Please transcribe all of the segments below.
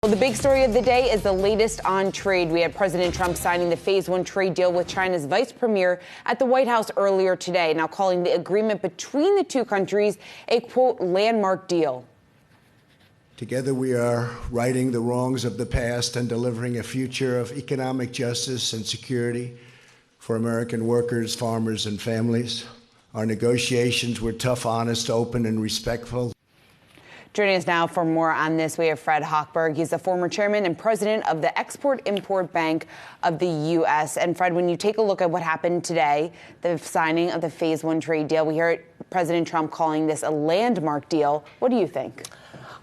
Well, the big story of the day is the latest on trade. We had President Trump signing the Phase 1 trade deal with China's vice premier at the White House earlier today, now calling the agreement between the two countries a, quote, landmark deal. Together we are righting the wrongs of the past and delivering a future of economic justice and security for American workers, farmers, and families. Our negotiations were tough, honest, open, and respectful. Joining us now for more on this, we have Fred Hochberg. He's the former chairman and president of the Export-Import Bank of the U.S. And Fred, when you take a look at what happened today, the signing of the Phase 1 trade deal, we hear President Trump calling this a landmark deal. What do you think?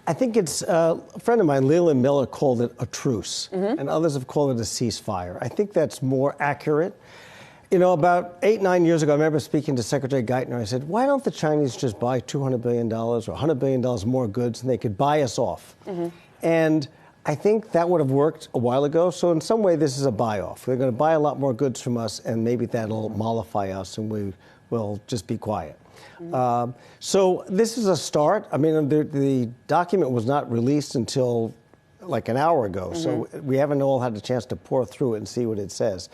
I think it's a friend of mine, Leland Miller, called it a truce, and others have called it a ceasefire. I think that's more accurate. You know, about 8-9 years ago, I remember speaking to Secretary Geithner. I said, why don't the Chinese just buy $200 billion or $100 billion more goods and they could buy us off? And I think that would have worked a while ago. So in some way, this is a buy-off. They're going to buy a lot more goods from us, and maybe that'll mollify us and we will just be quiet. So this is a start. I mean, the document was not released until like an hour ago. So we haven't all had a chance to pour through it and see what it says.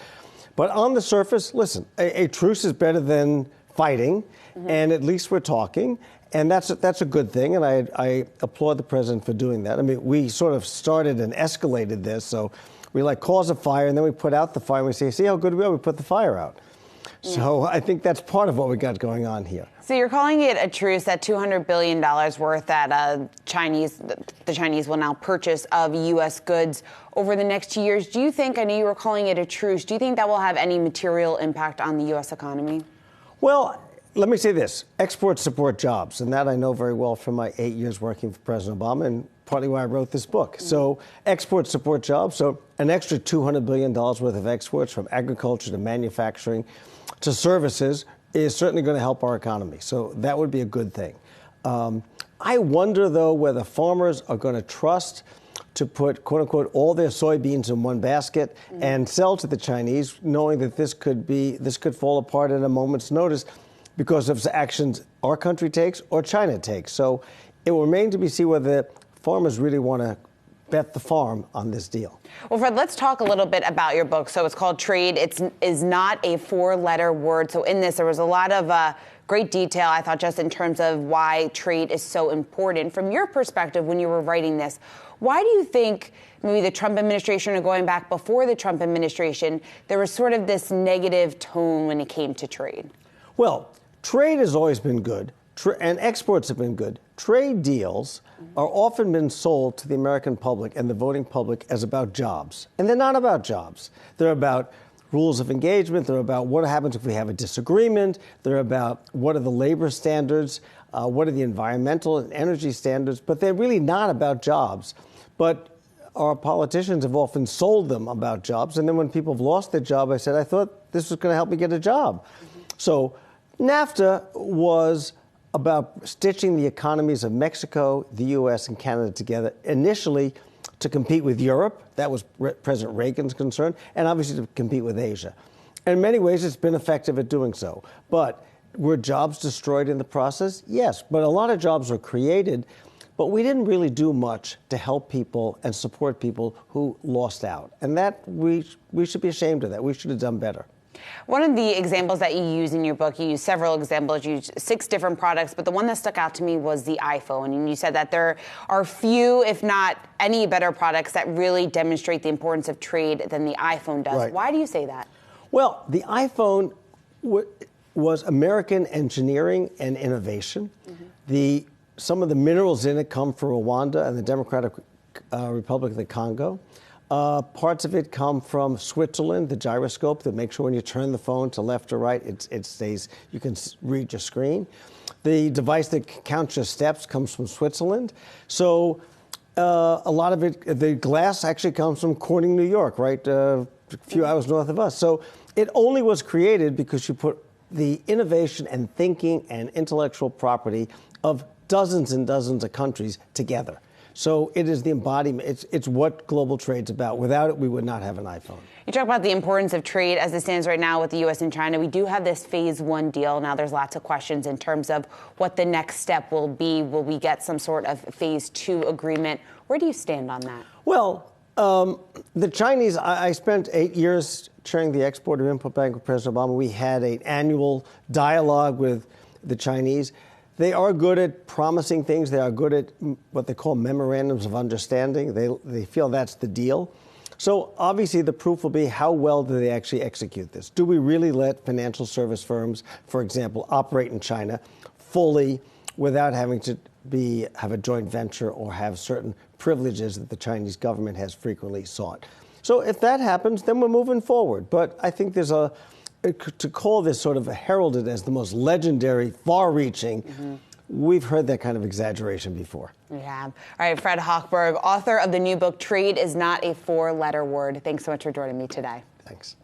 But on the surface, listen, a truce is better than fighting, and at least we're talking, and that's a good thing, and I applaud the president for doing that. I mean, we sort of started and escalated this, so we like cause a fire, and then we put out the fire, and we say, see how good we are, we put the fire out. So I think that's part of what we got going on here. So you're calling it a truce, that $200 billion worth that the Chinese will now purchase of U.S. goods over the next 2 years. Do you think, I know you were calling it a truce, do you think that will have any material impact on the U.S. economy? Well, let me say this. Exports support jobs, and that I know very well from my 8 years working for President Obama and partly why I wrote this book. So exports support jobs. So an extra $200 billion worth of exports from agriculture to manufacturing to services is certainly going to help our economy. So that would be a good thing. I wonder, though, whether farmers are going to trust to put, quote unquote, all their soybeans in one basket and sell to the Chinese, knowing that this could fall apart at a moment's notice because of actions our country takes or China takes. So it will remain to be seen whether farmers really want to bet the farm on this deal. Well, Fred, let's talk a little bit about your book. So it's called Trade. It is not a four-letter word. So in this, there was a lot of great detail, I thought, just in terms of why trade is so important. From your perspective, when you were writing this, why do you think maybe the Trump administration, or going back before the Trump administration, there was sort of this negative tone when it came to trade? Well, trade has always been good, and exports have been good. Trade deals are often been sold to the American public and the voting public as about jobs. And they're not about jobs. They're about rules of engagement. They're about what happens if we have a disagreement. They're about what are the labor standards, what are the environmental and energy standards. But they're really not about jobs. But our politicians have often sold them about jobs. And then when people have lost their job, I said, I thought this was going to help me get a job. So NAFTA was about stitching the economies of Mexico, the U.S., and Canada together, initially to compete with Europe. That was President Reagan's concern, and obviously to compete with Asia. And in many ways, it's been effective at doing so. But were jobs destroyed in the process? Yes, but a lot of jobs were created, but we didn't really do much to help people and support people who lost out. And that we should be ashamed of that. We should have done better. One of the examples that you use in your book, you use several examples, you use 6 different products, but the one that stuck out to me was the iPhone. And you said that there are few, if not any, better products that really demonstrate the importance of trade than the iPhone does. Right. Why do you say that? Well, the iPhone was American engineering and innovation. Some of the minerals in it come from Rwanda and the Democratic Republic of the Congo. Parts of it come from Switzerland, the gyroscope that makes sure when you turn the phone to left or right, it stays, you can read your screen. The device that counts your steps comes from Switzerland. So a lot of it, the glass actually comes from Corning, New York, right, a few hours north of us. So it only was created because you put the innovation and thinking and intellectual property of dozens and dozens of countries together. So it is the embodiment. It's what global trade's about. Without it, we would not have an iPhone. You talk about the importance of trade as it stands right now with the U.S. and China. We do have this phase one deal. Now there's lots of questions in terms of what the next step will be. Will we get some sort of phase two agreement? Where do you stand on that? Well, the Chinese, I spent 8 years chairing the Export-Import Bank with President Obama. We had an annual dialogue with the Chinese. They are good at promising things. They are good at what they call memorandums of understanding. They feel that's the deal. So obviously the proof will be how well do they actually execute this? Do we really let financial service firms, for example, operate in China fully without having to have a joint venture or have certain privileges that the Chinese government has frequently sought? So if that happens, then we're moving forward. But I think there's to call this sort of heralded as the most legendary, far-reaching, we've heard that kind of exaggeration before. We have. All right, Fred Hochberg, author of the new book, Trade is Not a Four-Letter Word. Thanks so much for joining me today. Thanks.